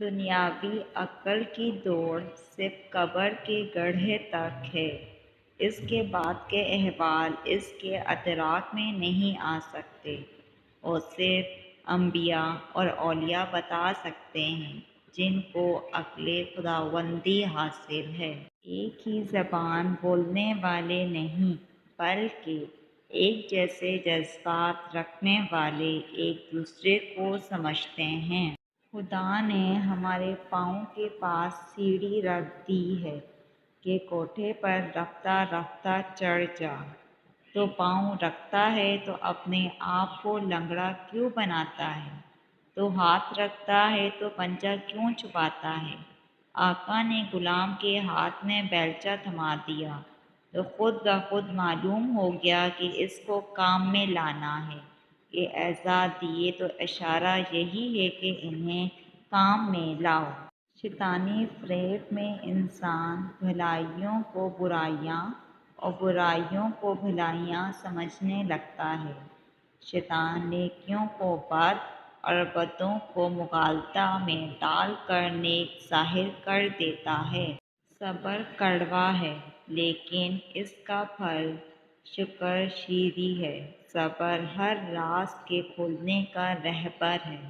دنیاوی عقل کی دوڑ صرف قبر کے گڑھے تک ہے۔ اس کے بعد کے احوال اس کے ادراک میں نہیں آ سکتے، اور صرف انبیاء اور اولیاء بتا سکتے ہیں جن کو عقل خداوندی حاصل ہے۔ ایک ہی زبان بولنے والے نہیں، بلکہ ایک جیسے جذبات رکھنے والے ایک دوسرے کو سمجھتے ہیں۔ خدا نے ہمارے پاؤں کے پاس سیڑھی رکھ دی ہے کہ کوٹھے پر رفتہ رفتہ چڑھ جا۔ تو پاؤں رکھتا ہے تو اپنے آپ کو لنگڑا کیوں بناتا ہے؟ تو ہاتھ رکھتا ہے تو پنجہ کیوں چھپاتا ہے؟ آقا نے غلام کے ہاتھ میں بیلچہ تھما دیا تو خود بخود معلوم ہو گیا کہ اس کو کام میں لانا ہے۔ یہ اعزاز دیے تو اشارہ یہی ہے کہ انہیں کام میں لاؤ۔ شیطانی فریب میں انسان بھلائیوں کو برائیاں اور برائیوں کو بھلائیاں سمجھنے لگتا ہے۔ شیطان نیکیوں کو بد اور بدوں کو مغالطہ میں ڈال کر نیک ظاہر کر دیتا ہے۔ صبر کڑوا ہے لیکن اس کا پھل شکر شیریں ہے۔ صبر ہر راز کے کھلنے کا رہبر ہے۔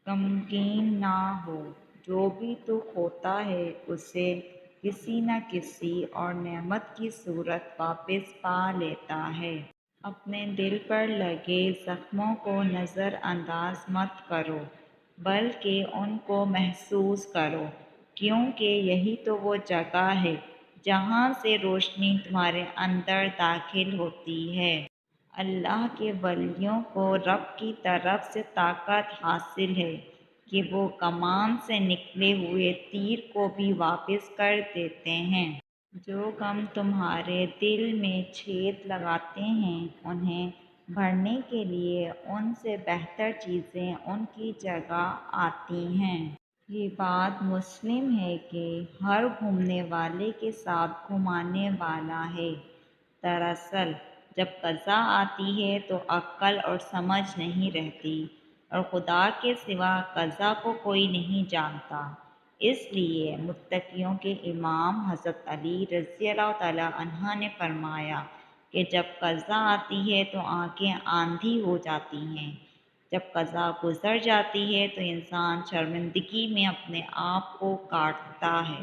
غمگین نہ ہو، جو بھی دکھ ہوتا ہے اسے کسی نہ کسی اور نعمت کی صورت واپس پا لیتا ہے۔ اپنے دل پر لگے زخموں کو نظر انداز مت کرو، بلکہ ان کو محسوس کرو، کیونکہ یہی تو وہ جگہ ہے جہاں سے روشنی تمہارے اندر داخل ہوتی ہے۔ اللہ کے ولیوں کو رب کی طرف سے طاقت حاصل ہے کہ وہ کمان سے نکلے ہوئے تیر کو بھی واپس کر دیتے ہیں۔ جو غم تمہارے دل میں چھید لگاتے ہیں انہیں بھرنے کے لیے ان سے بہتر چیزیں ان کی جگہ آتی ہیں۔ یہ بات مسلم ہے کہ ہر گھومنے والے کے ساتھ گھمانے والا ہے۔ دراصل جب قضا آتی ہے تو عقل اور سمجھ نہیں رہتی، اور خدا کے سوا قضا کو کوئی نہیں جانتا۔ اس لیے متقیوں کے امام حضرت علی رضی اللہ تعالیٰ عنہ نے فرمایا کہ جب قضا آتی ہے تو آنکھیں آندھی ہو جاتی ہیں، جب قضا گزر جاتی ہے تو انسان شرمندگی میں اپنے آپ کو کاٹتا ہے۔